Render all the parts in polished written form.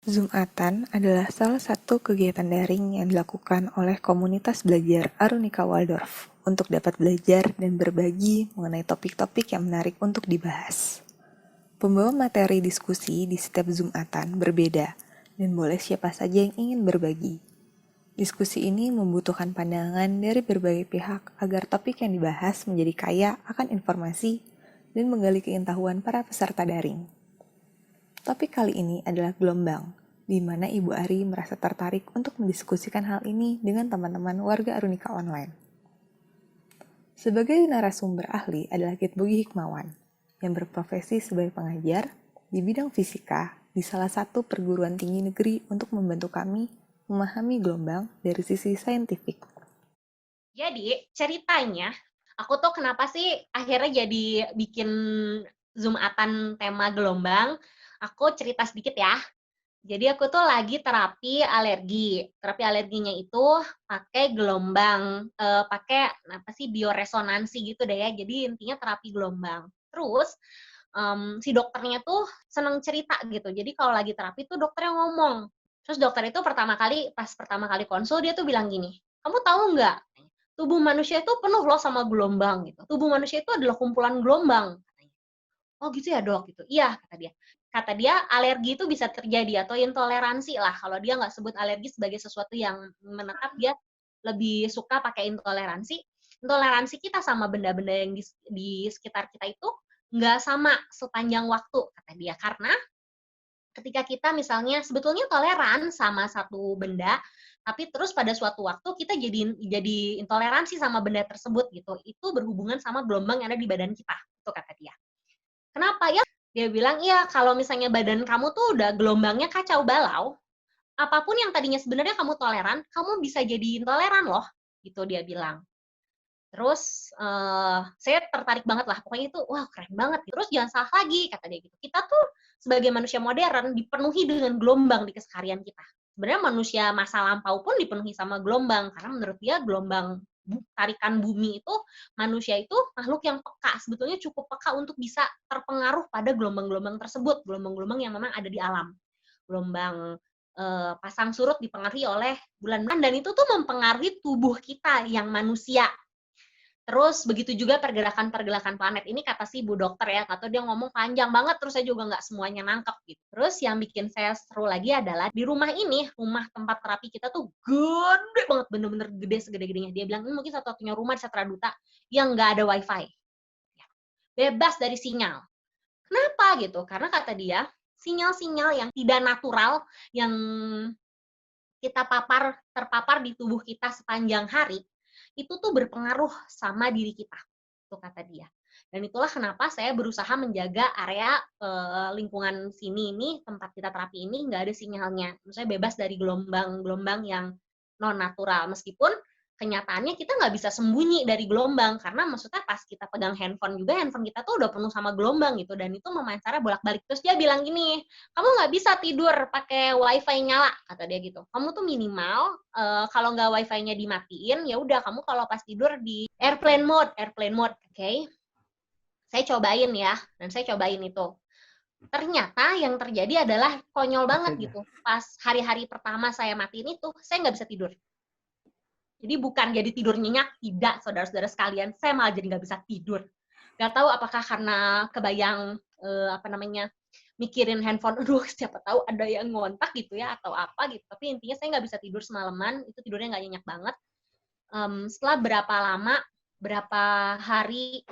Zoom-atan adalah salah satu kegiatan daring yang dilakukan oleh komunitas belajar Arunika Waldorf untuk dapat belajar dan berbagi mengenai topik-topik yang menarik untuk dibahas. Pembawa materi diskusi di setiap Zoom-atan berbeda dan boleh siapa saja yang ingin berbagi. Diskusi ini membutuhkan pandangan dari berbagai pihak agar topik yang dibahas menjadi kaya akan informasi dan menggali keintahuan para peserta daring. Topik kali ini adalah gelombang, di mana Ibu Ari merasa tertarik untuk mendiskusikan hal ini dengan teman-teman warga Arunika Online. Sebagai narasumber ahli adalah Kit Bogi Hikmawan, yang berprofesi sebagai pengajar di bidang fisika di salah satu perguruan tinggi negeri untuk membantu kami memahami gelombang dari sisi saintifik. Jadi ceritanya, aku tuh kenapa sih akhirnya jadi bikin Zoom-atan tema gelombang, aku cerita sedikit ya. Jadi aku tuh lagi terapi alergi. Terapi alerginya itu pakai gelombang, pakai apa sih, bioresonansi gitu deh ya. Jadi intinya terapi gelombang. Terus, si dokternya tuh seneng cerita gitu. Jadi kalau lagi terapi tuh dokternya ngomong. Terus dokter itu pas pertama kali konsul dia tuh bilang gini, "Kamu tahu nggak, tubuh manusia itu penuh loh sama gelombang," gitu. "Tubuh manusia itu adalah kumpulan gelombang," katanya. "Oh gitu ya dok?" Gitu. "Iya," kata dia. Kata dia, alergi itu bisa terjadi atau intoleransi lah, kalau dia nggak sebut alergi sebagai sesuatu yang menetap, dia lebih suka pakai intoleransi. Intoleransi kita sama benda-benda yang di sekitar kita itu nggak sama sepanjang waktu, kata dia. Karena ketika kita misalnya sebetulnya toleran sama satu benda, tapi terus pada suatu waktu kita jadi intoleransi sama benda tersebut gitu. Itu berhubungan sama gelombang yang ada di badan kita, itu kata dia. Kenapa? Ya, dia bilang, "Iya, kalau misalnya badan kamu tuh udah gelombangnya kacau balau, apapun yang tadinya sebenarnya kamu toleran, kamu bisa jadi intoleran loh," gitu dia bilang. Terus, saya tertarik banget lah, pokoknya itu, wah keren banget. Terus jangan salah lagi, kata dia gitu, kita tuh sebagai manusia modern dipenuhi dengan gelombang di keseharian kita. Sebenarnya manusia masa lampau pun dipenuhi sama gelombang, karena menurut dia gelombang tarikan bumi itu, manusia itu makhluk yang peka, sebetulnya cukup peka untuk bisa terpengaruh pada gelombang-gelombang tersebut, gelombang-gelombang yang memang ada di alam. Gelombang, pasang surut dipengaruhi oleh bulan, dan itu tuh mempengaruhi tubuh kita yang manusia. Terus begitu juga pergerakan-pergerakan planet ini kata si Bu Dokter ya, atau dia ngomong panjang banget, terus saya juga nggak semuanya nangkep gitu. Terus yang bikin saya seru lagi adalah di rumah ini, rumah tempat terapi kita tuh gede banget, bener-bener gede segede-gedenya. Dia bilang, ini mungkin satu-satunya rumah di Satraduta yang nggak ada wifi. Bebas dari sinyal. Kenapa gitu? Karena kata dia, sinyal-sinyal yang tidak natural, yang kita terpapar di tubuh kita sepanjang hari, itu tuh berpengaruh sama diri kita, itu kata dia. Dan itulah kenapa saya berusaha menjaga area, lingkungan sini ini, tempat kita terapi ini nggak ada sinyalnya. Maksudnya bebas dari gelombang-gelombang yang non natural. Meskipun kenyataannya kita nggak bisa sembunyi dari gelombang, karena maksudnya pas kita pegang handphone juga, handphone kita tuh udah penuh sama gelombang gitu, dan itu memancarnya bolak-balik. Terus dia bilang gini, "Kamu nggak bisa tidur pakai wifi nyala," kata dia gitu. "Kamu tuh minimal, kalau nggak wifi-nya dimatiin, ya udah kamu kalau pas tidur di airplane mode, oke?" Okay? Saya cobain ya, dan saya cobain itu. Ternyata yang terjadi adalah konyol banget gitu. Pas hari-hari pertama saya matiin itu, saya nggak bisa tidur. Jadi bukan jadi tidur nyenyak, tidak, saudara-saudara sekalian, saya malah jadi nggak bisa tidur. Nggak tahu apakah karena kebayang, mikirin handphone, aduh siapa tahu ada yang ngontak gitu ya, atau apa gitu. Tapi intinya saya nggak bisa tidur semalaman, itu tidurnya nggak nyenyak banget. Setelah berapa hari,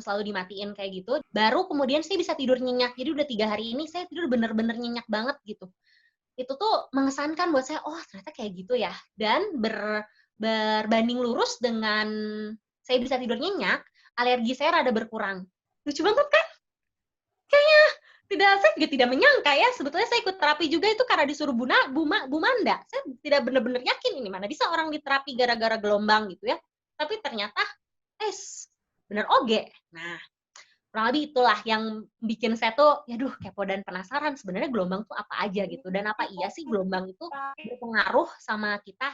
selalu dimatiin kayak gitu, baru kemudian saya bisa tidur nyenyak. Jadi udah 3 hari ini saya tidur bener-bener nyenyak banget gitu. Itu tuh mengesankan buat saya, oh ternyata kayak gitu ya. Dan berbanding lurus dengan saya bisa tidur nyenyak, alergi saya rada berkurang. Lucu banget kan? Saya juga tidak menyangka ya, sebetulnya saya ikut terapi juga itu karena disuruh Bu Manda. Saya tidak benar-benar yakin ini mana bisa orang diterapi gara-gara gelombang gitu ya. Tapi ternyata, eh, bener oge. Nah, kurang lebih itulah yang bikin saya tuh, yaduh kepo dan penasaran sebenarnya gelombang tuh apa aja gitu. Dan apa iya sih gelombang itu berpengaruh sama kita